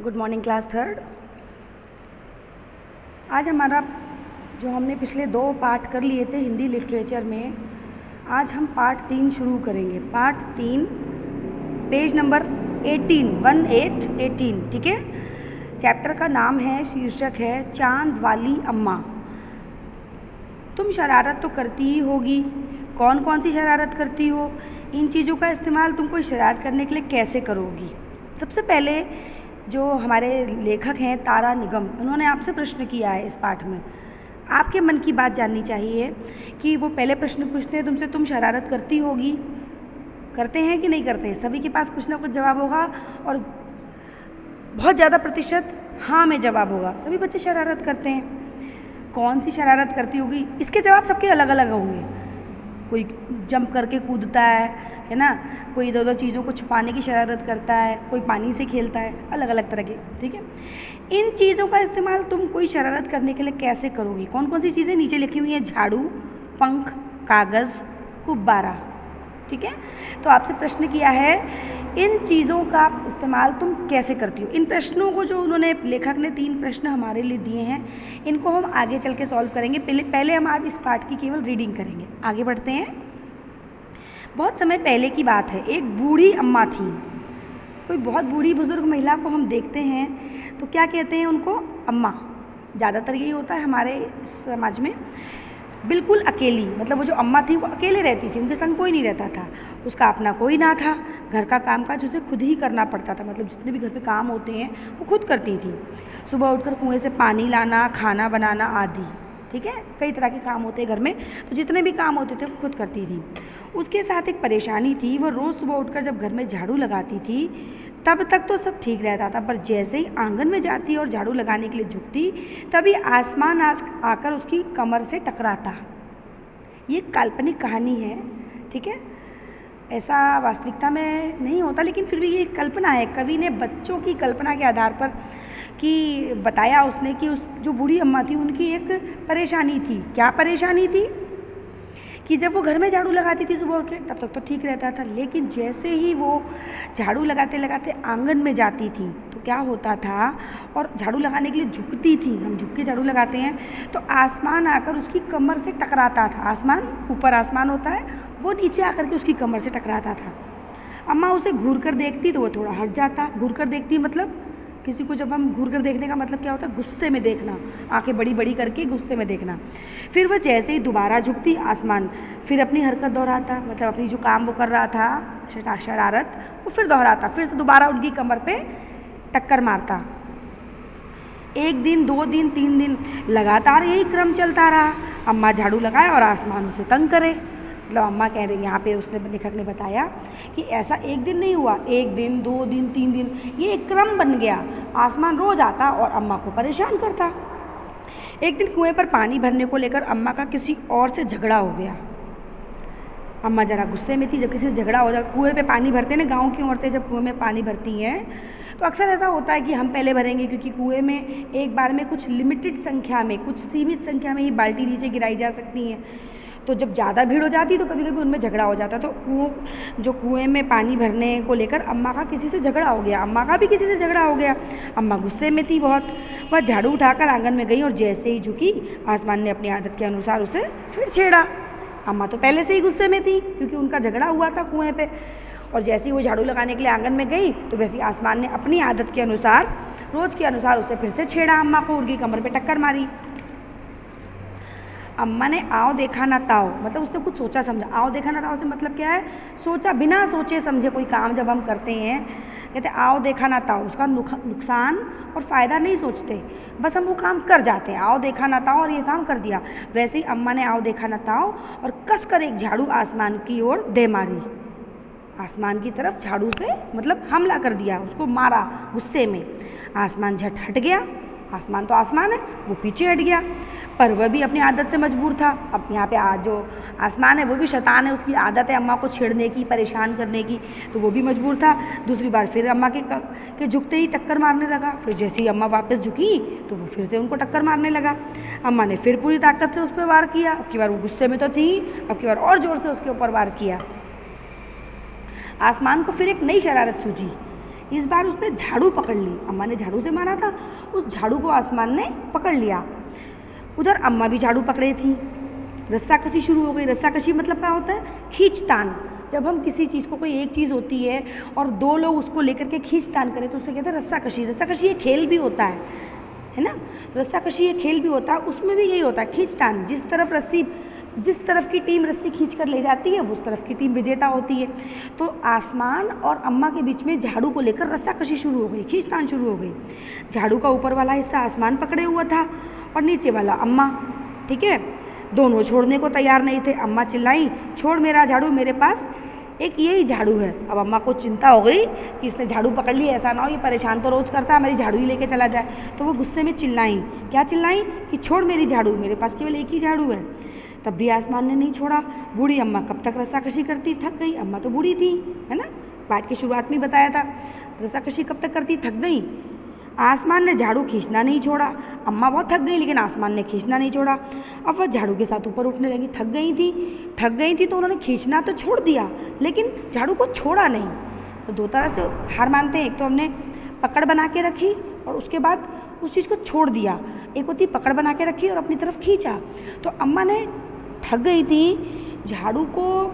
Good morning class third. आज हमारा जो हमने पिछले 2 पार्ट कर लिए थे हिंदी लिटरेचर में, आज हम पार्ट 3 शुरू करेंगे। पार्ट 3 पेज नंबर 18 ठीक है। चैप्टर का नाम है, शीर्षक है चांद वाली अम्मा। तुम शरारत तो करती ही होगी। कौन कौन सी शरारत करती हो? इन चीज़ों का इस्तेमाल तुम कोई शरारत करने के लिए कैसे करोगी? सबसे पहले जो हमारे लेखक हैं तारा निगम, उन्होंने आपसे प्रश्न किया है इस पाठ में। आपके मन की बात जाननी चाहिए कि वो पहले प्रश्न पूछते हैं तुमसे, तुम शरारत करती होगी, करते हैं कि नहीं करते हैं? सभी के पास कुछ ना कुछ जवाब होगा और बहुत ज़्यादा प्रतिशत हाँ में जवाब होगा। सभी बच्चे शरारत करते हैं। कौन सी शरारत करती होगी, इसके जवाब सबके अलग अलग होंगे। कोई जंप करके कूदता है ना, कोई इधर उधर चीज़ों को छुपाने की शरारत करता है, कोई पानी से खेलता है, अलग अलग तरह के। ठीक है, इन चीज़ों का इस्तेमाल तुम कोई शरारत करने के लिए कैसे करोगी? कौन कौन सी चीज़ें नीचे लिखी हुई हैं? झाड़ू, पंख, कागज़, गुब्बारा। ठीक है, तो आपसे प्रश्न किया है इन चीज़ों का इस्तेमाल तुम कैसे करती हो। इन प्रश्नों को जो उन्होंने, लेखक ने 3 प्रश्न हमारे लिए दिए हैं, इनको हम आगे चल के सॉल्व करेंगे। पहले हम आज इस पार्ट की केवल रीडिंग करेंगे। आगे बढ़ते हैं। बहुत समय पहले की बात है, एक बूढ़ी अम्मा थी। कोई बहुत बूढ़ी बुजुर्ग महिला को हम देखते हैं तो क्या कहते हैं उनको? अम्मा। ज़्यादातर यही होता है हमारे समाज में। बिल्कुल अकेली, मतलब वो जो अम्मा थी वो अकेले रहती थी, उनके संग कोई नहीं रहता था, उसका अपना कोई ना था। घर का कामकाज उसे खुद ही करना पड़ता था, मतलब जितने भी घर में काम होते हैं वो खुद करती थी। सुबह उठकर कुएं से पानी लाना, खाना बनाना आदि। ठीक है, कई तरह के काम होते हैं घर में, तो जितने भी काम होते थे वो खुद करती थी। उसके साथ एक परेशानी थी, वो रोज़ सुबह उठकर जब घर में झाड़ू लगाती थी तब तक तो सब ठीक रहता था, पर जैसे ही आंगन में जाती और झाड़ू लगाने के लिए झुकती तभी आसमान आकर उसकी कमर से टकराता। ये काल्पनिक कहानी है, ठीक है, ऐसा वास्तविकता में नहीं होता, लेकिन फिर भी ये कल्पना है। कवि ने बच्चों की कल्पना के आधार पर कि बताया उसने कि उस जो बूढ़ी अम्मा थी उनकी एक परेशानी थी। क्या परेशानी थी? कि जब वो घर में झाड़ू लगाती थी सुबह उठ के तब तक तो ठीक रहता था, लेकिन जैसे ही वो झाड़ू लगाते लगाते आंगन में जाती थी तो क्या होता था, और झाड़ू लगाने के लिए झुकती थी, हम झुक के झाड़ू लगाते हैं, तो आसमान आकर उसकी कमर से टकराता था। आसमान, ऊपर आसमान होता है, वो नीचे आकर के उसकी कमर से टकराता था। अम्मा उसे घूर कर देखती तो वो थोड़ा हट जाता। घूर कर देखती मतलब किसी को जब हम घूर कर देखने का मतलब क्या होता है? गुस्से में देखना, आंखें बड़ी बड़ी करके गुस्से में देखना। फिर वह जैसे ही दोबारा झुकती आसमान फिर अपनी हरकत दोहराता, मतलब अपनी जो काम वो कर रहा था शरारत, वो फिर दोहराता, फिर से दोबारा उनकी कमर पे टक्कर मारता। 1 दिन 2 दिन 3 दिन लगातार यही क्रम चलता रहा। अम्मा झाड़ू लगाए और आसमान उसे तंग करे। मतलब अम्मा कह रही, यहाँ पे उसने, लेखक ने बताया कि ऐसा 1 दिन नहीं हुआ, 1 दिन 2 दिन 3 दिन, ये एक क्रम बन गया। आसमान रोज आता और अम्मा को परेशान करता। एक दिन कुएं पर पानी भरने को लेकर अम्मा का किसी और से झगड़ा हो गया। अम्मा जरा गुस्से में थी। जब किसी से झगड़ा हो जाए, कुएं पे पानी भरते ना, गाँव की औरतें जब कुएं में पानी भरती हैं तो अक्सर ऐसा होता है कि हम पहले भरेंगे, क्योंकि कुएं में एक बार में कुछ लिमिटेड संख्या में, कुछ सीमित संख्या में ही बाल्टी नीचे गिराई जा सकती हैं। तो जब ज़्यादा भीड़ हो जाती तो कभी कभी उनमें झगड़ा हो जाता। तो जो कुएं में पानी भरने को लेकर अम्मा का किसी से झगड़ा हो गया, अम्मा का भी किसी से झगड़ा हो गया। अम्मा गुस्से में थी बहुत। वह झाड़ू उठाकर आंगन में गई और जैसे ही झुकी आसमान ने अपनी आदत के अनुसार उसे फिर छेड़ा। अम्मा तो पहले से ही गुस्से में थी क्योंकि उनका झगड़ा हुआ था कुएँ पे, और जैसे ही वो झाड़ू लगाने के लिए आंगन में गई तो वैसे ही आसमान ने अपनी आदत के अनुसार, रोज़ के अनुसार उसे फिर से छेड़ा। अम्मा को उनकी कमर पे टक्कर मारी। अम्मा ने आओ देखा ना ताओ, मतलब उसने कुछ सोचा समझा। आओ देखा ना ताओ से मतलब क्या है? सोचा, बिना सोचे समझे कोई काम जब हम करते हैं, कहते आओ देखा ना ताओ, उसका नुकसान और फ़ायदा नहीं सोचते, बस हम वो काम कर जाते हैं। आओ देखा ना ताओ और ये काम कर दिया। वैसे ही अम्मा ने आओ देखा ना ताओ और कस कर एक झाड़ू आसमान की ओर दे मारी। आसमान की तरफ झाड़ू से मतलब हमला कर दिया, उसको मारा गुस्से में। आसमान झट हट गया। आसमान तो आसमान है, वो पीछे हट गया, पर वह भी अपनी आदत से मजबूर था। अब यहाँ पे जो आसमान है वो भी शैतान है, उसकी आदत है अम्मा को छेड़ने की, परेशान करने की, तो वो भी मजबूर था। दूसरी बार फिर अम्मा के झुकते ही टक्कर मारने लगा। फिर जैसे ही अम्मा वापस झुकी तो वो फिर से उनको टक्कर मारने लगा। अम्मा ने फिर पूरी ताकत से उस पर वार किया। अब की बार वो गुस्से में तो थी, अब की बार और ज़ोर से उसके ऊपर वार किया। आसमान को फिर एक नई शरारत सूझी। इस बार उसने झाड़ू पकड़ ली। अम्मा ने झाड़ू से मारा था, उस झाड़ू को आसमान ने पकड़ लिया। उधर अम्मा भी झाड़ू पकड़े थी। रस्साकशी शुरू हो गई। रस्साकशी मतलब क्या होता है? खींचतान। जब हम किसी चीज़ को, कोई एक चीज़ होती है और दो लोग उसको लेकर के खींचतान करें तो उससे कहते हैं रस्साकशी। रस्साकशी ये खेल भी होता है ना? रस्साकशी ये खेल भी होता है, उसमें भी यही होता है खींचतान। जिस तरफ की टीम रस्सी खींच कर ले जाती है उस तरफ की टीम विजेता होती है। तो आसमान और अम्मा के बीच में झाड़ू को लेकर रस्साकशी शुरू हो गई, खींचतान शुरू हो गई। झाड़ू का ऊपर वाला हिस्सा आसमान पकड़े हुआ था और नीचे वाला अम्मा। ठीक है, दोनों छोड़ने को तैयार नहीं थे। अम्मा चिल्लाई, छोड़ मेरा झाड़ू, मेरे पास एक यही झाड़ू है। अब अम्मा को चिंता हो गई कि इसने झाड़ू पकड़ ली, ऐसा ना हो ये परेशान तो रोज़ करता है, मेरी झाड़ू ही लेके चला जाए। तो वो गुस्से में चिल्लाई। क्या चिल्लाई? कि छोड़ मेरी झाड़ू, मेरे पास केवल एक ही झाड़ू है। तब भी आसमान ने नहीं छोड़ा। बूढ़ी अम्मा कब तक रस्साकशी करती? थक गई। अम्मा तो बूढ़ी थी, है ना? पाठ की शुरुआत में बताया था, रस्साकशी कब तक करती? थक गई। आसमान ने झाड़ू खींचना नहीं छोड़ा। अम्मा बहुत थक गई लेकिन आसमान ने खींचना नहीं छोड़ा। अब वह झाड़ू के साथ ऊपर उठने लगी। थक गई थी तो उन्होंने खींचना तो छोड़ दिया लेकिन झाड़ू को छोड़ा नहीं। तो दो तरह से हार मानते हैं, एक तो हमने पकड़ बना के रखी और उसके बाद उस चीज़ को छोड़ दिया। एक होती पकड़ बना के रखी और अपनी तरफ खींचा। तो अम्मा ने थक गई थी, झाड़ू को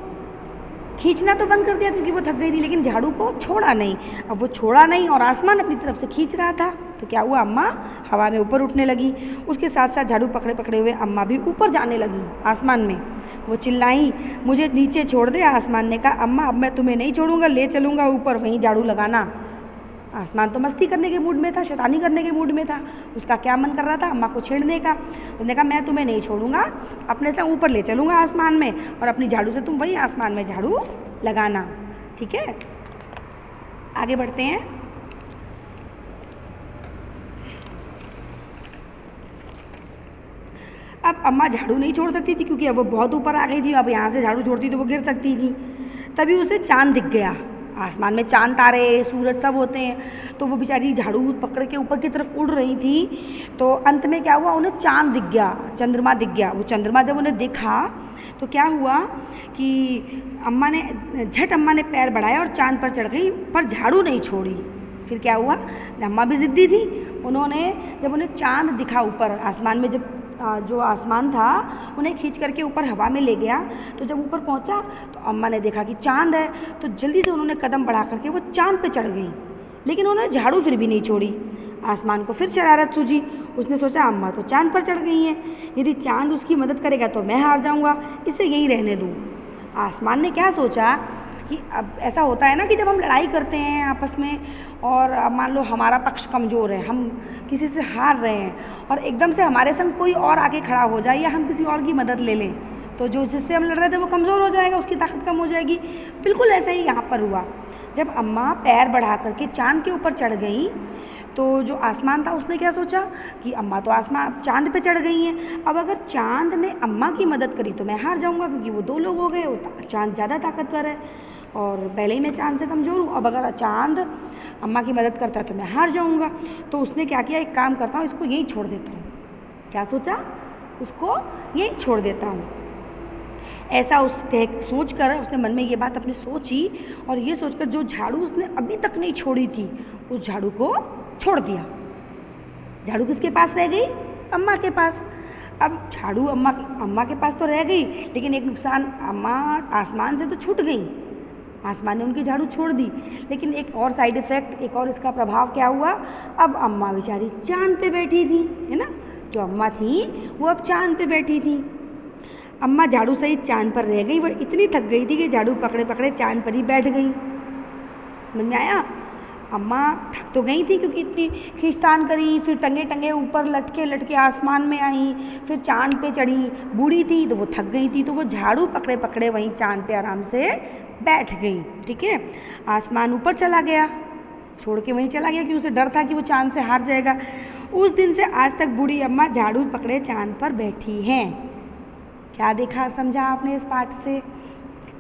खींचना तो बंद कर दिया क्योंकि वो थक गई थी, लेकिन झाड़ू को छोड़ा नहीं। अब वो छोड़ा नहीं और आसमान अपनी तरफ से खींच रहा था तो क्या हुआ? अम्मा हवा में ऊपर उठने लगी। उसके साथ साथ झाड़ू पकड़े पकड़े हुए अम्मा भी ऊपर जाने लगी आसमान में। वो चिल्लाई, मुझे नीचे छोड़ दे। आसमान ने कहा, अम्मा अब मैं तुम्हें नहीं छोड़ूंगा, ले चलूँगा ऊपर, वहीं झाड़ू लगाना। आसमान तो मस्ती करने के मूड में था, शैतानी करने के मूड में था। उसका क्या मन कर रहा था? अम्मा को छेड़ने का। उसने कहा, मैं तुम्हें नहीं छोड़ूंगा, अपने से ऊपर ले चलूँगा आसमान में और अपनी झाड़ू से तुम वही आसमान में झाड़ू लगाना। ठीक है, आगे बढ़ते हैं। अब अम्मा झाड़ू नहीं छोड़ सकती थी क्योंकि अब वो बहुत ऊपर आ गई थी। अब यहाँ से झाड़ू छोड़ती तो वो गिर सकती थी। तभी उसे चांद दिख गया। आसमान में चांद, तारे, सूरज सब होते हैं। तो वो बेचारी झाड़ू पकड़ के ऊपर की तरफ उड़ रही थी। तो अंत में क्या हुआ? उन्हें चांद दिख गया, चंद्रमा दिख गया। वो चंद्रमा जब उन्हें देखा तो क्या हुआ कि अम्मा ने पैर बढ़ाया और चांद पर चढ़ गई, पर झाड़ू नहीं छोड़ी। फिर क्या हुआ? अम्मा भी ज़िद्दी थी। जब उन्हें चांद दिखा ऊपर आसमान में, जब जो आसमान था उन्हें खींच करके ऊपर हवा में ले गया, तो जब ऊपर पहुंचा तो अम्मा ने देखा कि चांद है। तो जल्दी से उन्होंने कदम बढ़ा करके वो चांद पे चढ़ गई, लेकिन उन्होंने झाड़ू फिर भी नहीं छोड़ी। आसमान को फिर शरारत सूझी। उसने सोचा, अम्मा तो चांद पर चढ़ गई हैं, यदि चांद उसकी मदद करेगा तो मैं हार जाऊंगा, इसे यहीं रहने दूँ। आसमान ने क्या सोचा कि अब ऐसा होता है ना कि जब हम लड़ाई करते हैं आपस में और मान लो हमारा पक्ष कमज़ोर है, हम किसी से हार रहे हैं और एकदम से हमारे संग कोई और आके खड़ा हो जाए या हम किसी और की मदद ले लें, तो जो जिससे हम लड़ रहे थे वो कमज़ोर हो जाएगा, उसकी ताकत कम हो जाएगी। बिल्कुल ऐसा ही यहाँ पर हुआ। जब अम्मा पैर बढ़ा करके चांद के ऊपर चढ़ गई तो जो आसमान था उसने क्या सोचा कि अम्मा तो चांद पे चढ़ गई हैं, अब अगर चांद ने अम्मा की मदद करी तो मैं हार जाऊँगा क्योंकि वो दो लोग हो गए, चांद ज़्यादा ताकतवर है और पहले ही मैं चांद से कमज़ोर हूँ। अब अगर चांद अम्मा की मदद करता है तो मैं हार जाऊँगा। तो उसने क्या किया, एक काम करता हूँ, इसको यहीं छोड़ देता हूँ। क्या सोचा? उसको यहीं छोड़ देता हूँ। ऐसा सोच कर उसने मन में ये बात अपनी सोची और ये सोचकर जो झाड़ू उसने अभी तक नहीं छोड़ी थी उस झाड़ू को छोड़ दिया। झाड़ू किसके पास रह गई? अम्मा के पास। अब झाड़ू अम्मा के पास तो रह गई, लेकिन एक नुकसान, अम्मा आसमान से तो छूट गई, आसमान ने उनकी झाड़ू छोड़ दी, लेकिन एक और साइड इफ़ेक्ट, एक और इसका प्रभाव क्या हुआ, अब अम्मा बेचारी चांद पे बैठी थी, है ना? जो अम्मा थी वो अब चांद पे बैठी थी। अम्मा झाड़ू सहित चांद पर रह गई। वो इतनी थक गई थी कि झाड़ू पकड़े पकड़े चांद पर ही बैठ गई। समझ में आया? अम्मा थक तो गई थी क्योंकि इतनी खींचतान करी, फिर टंगे टंगे ऊपर लटके लटके आसमान में आई, फिर चांद पे चढ़ी। बूढ़ी थी तो वो थक गई थी, तो वो झाड़ू पकड़े पकड़े वहीं चांद पे आराम से बैठ गई। ठीक है, आसमान ऊपर चला गया, छोड़ के वहीं चला गया क्योंकि उसे डर था कि वो चांद से हार जाएगा। उस दिन से आज तक बूढ़ी अम्मा झाड़ू पकड़े चांद पर बैठी हैं। क्या देखा, समझा आपने इस पाठ से?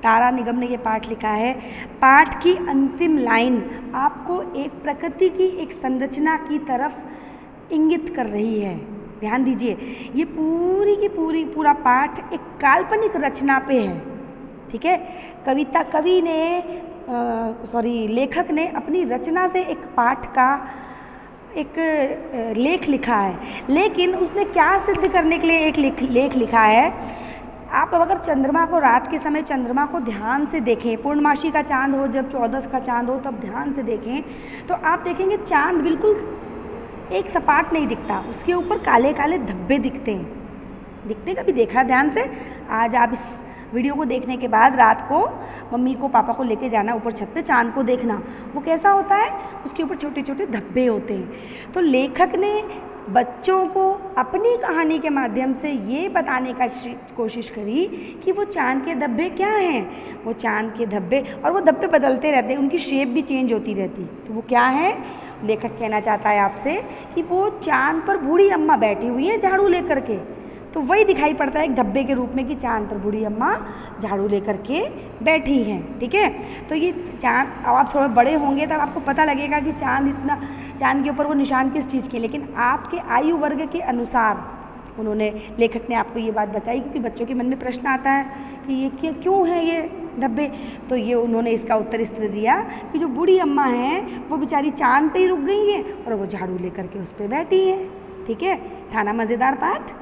तारा निगम ने ये पाठ लिखा है। पाठ की अंतिम लाइन आपको एक प्रकृति की एक संरचना की तरफ इंगित कर रही है। ध्यान दीजिए, ये पूरी की पूरा पाठ एक काल्पनिक रचना पे है। ठीक है, कवि ने लेखक ने अपनी रचना से एक पाठ का एक लेख लिखा है, लेकिन उसने क्या सिद्ध करने के लिए एक लेख लिखा है। आप अगर चंद्रमा को रात के समय चंद्रमा को ध्यान से देखें, पूर्णमासी का चांद हो, जब 14 का चांद हो तब ध्यान से देखें, तो आप देखेंगे चांद बिल्कुल एक सपाट नहीं दिखता, उसके ऊपर काले काले धब्बे दिखते हैं। कभी देखा ध्यान से? आज आप इस वीडियो को देखने के बाद रात को मम्मी को पापा को लेके जाना ऊपर छत पे, चांद को देखना, वो कैसा होता है, उसके ऊपर छोटे छोटे धब्बे होते हैं। तो लेखक ने बच्चों को अपनी कहानी के माध्यम से ये बताने का कोशिश करी कि वो चांद के धब्बे क्या हैं। वो चांद के धब्बे, और वो धब्बे बदलते रहते हैं, उनकी शेप भी चेंज होती रहती। तो वो क्या है? लेखक कहना चाहता है आपसे कि वो चांद पर बूढ़ी अम्मा बैठी हुई है झाड़ू लेकर के, तो वही दिखाई पड़ता है एक धब्बे के रूप में कि चांद पर बूढ़ी अम्मा झाड़ू लेकर के बैठी हैं। ठीक है, तो ये चांद, अब आप थोड़े बड़े होंगे तब आपको पता लगेगा कि चांद के ऊपर वो निशान किस चीज़ के, लेकिन आपके आयु वर्ग के अनुसार उन्होंने, लेखक ने आपको ये बात बताई, क्योंकि बच्चों के मन में प्रश्न आता है कि ये क्यों है ये धब्बे। तो ये उन्होंने इसका उत्तर इस तरह दिया कि जो बूढ़ी अम्मा हैं वो बेचारी चांद पे ही रुक गई हैं और वो झाड़ू लेकर के उस पर बैठी हैं। ठीक है, था ना मज़ेदार पाठ?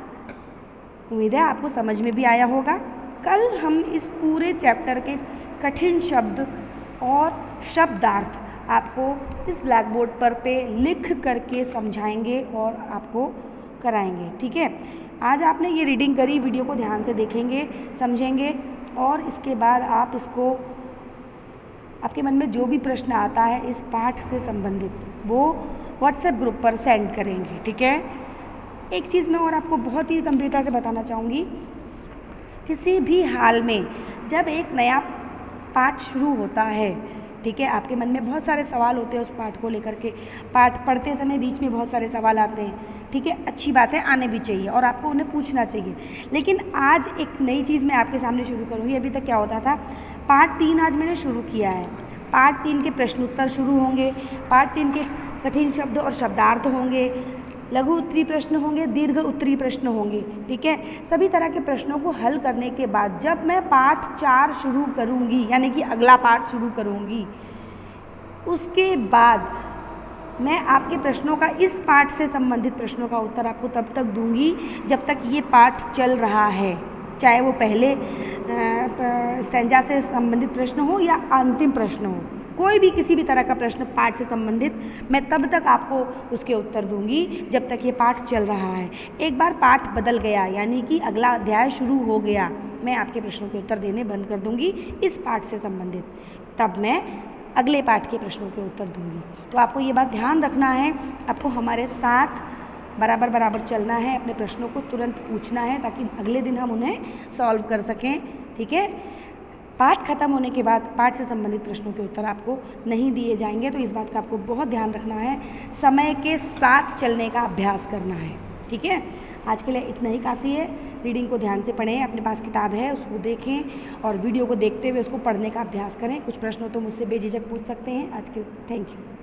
उम्मीद है आपको समझ में भी आया होगा। कल हम इस पूरे चैप्टर के कठिन शब्द और शब्दार्थ आपको इस ब्लैक बोर्ड पे लिख करके समझाएंगे और आपको कराएंगे। ठीक है, आज आपने ये रीडिंग करी, वीडियो को ध्यान से देखेंगे, समझेंगे, और इसके बाद आप इसको, आपके मन में जो भी प्रश्न आता है इस पाठ से संबंधित, वो व्हाट्सएप ग्रुप पर सेंड करेंगे। ठीक है, एक चीज़ मैं और आपको बहुत ही गंभीरता से बताना चाहूँगी, किसी भी हाल में जब एक नया पाठ शुरू होता है, ठीक है, आपके मन में बहुत सारे सवाल होते हैं उस पाठ को लेकर के, पाठ पढ़ते समय बीच में बहुत सारे सवाल आते हैं। ठीक है, अच्छी बात है, आने भी चाहिए और आपको उन्हें पूछना चाहिए। लेकिन आज एक नई चीज़ मैं आपके सामने शुरू करूँगी। अभी तक क्या होता था, पार्ट 3 आज मैंने शुरू किया है। पार्ट 3 के प्रश्न उत्तर शुरू होंगे, पार्ट 3 के कठिन शब्द और शब्दार्थ होंगे, लघु उत्तरी प्रश्न होंगे, दीर्घ उत्तरी प्रश्न होंगे। ठीक है, सभी तरह के प्रश्नों को हल करने के बाद जब मैं पार्ट 4 शुरू करूँगी, यानी कि अगला पार्ट शुरू करूँगी, उसके बाद मैं आपके प्रश्नों का, इस पार्ट से संबंधित प्रश्नों का उत्तर आपको तब तक दूंगी जब तक ये पार्ट चल रहा है, चाहे वो पहले स्टैंजा से संबंधित प्रश्न हो या अंतिम प्रश्न हो। कोई भी किसी भी तरह का प्रश्न पाठ से संबंधित, मैं तब तक आपको उसके उत्तर दूंगी जब तक ये पाठ चल रहा है। एक बार पाठ बदल गया, यानी कि अगला अध्याय शुरू हो गया, मैं आपके प्रश्नों के उत्तर देने बंद कर दूंगी इस पाठ से संबंधित, तब मैं अगले पाठ के प्रश्नों के उत्तर दूंगी। तो आपको ये बात ध्यान रखना है, आपको हमारे साथ बराबर चलना है, अपने प्रश्नों को तुरंत पूछना है ताकि अगले दिन हम उन्हें सॉल्व कर सकें। ठीक है, पाठ खत्म होने के बाद पाठ से संबंधित प्रश्नों के उत्तर आपको नहीं दिए जाएंगे, तो इस बात का आपको बहुत ध्यान रखना है, समय के साथ चलने का अभ्यास करना है। ठीक है, आज के लिए इतना ही काफ़ी है। रीडिंग को ध्यान से पढ़ें, अपने पास किताब है उसको देखें और वीडियो को देखते हुए उसको पढ़ने का अभ्यास करें। कुछ प्रश्न हो तो मुझसे बेझिझक पूछ सकते हैं। आज के थैंक यू।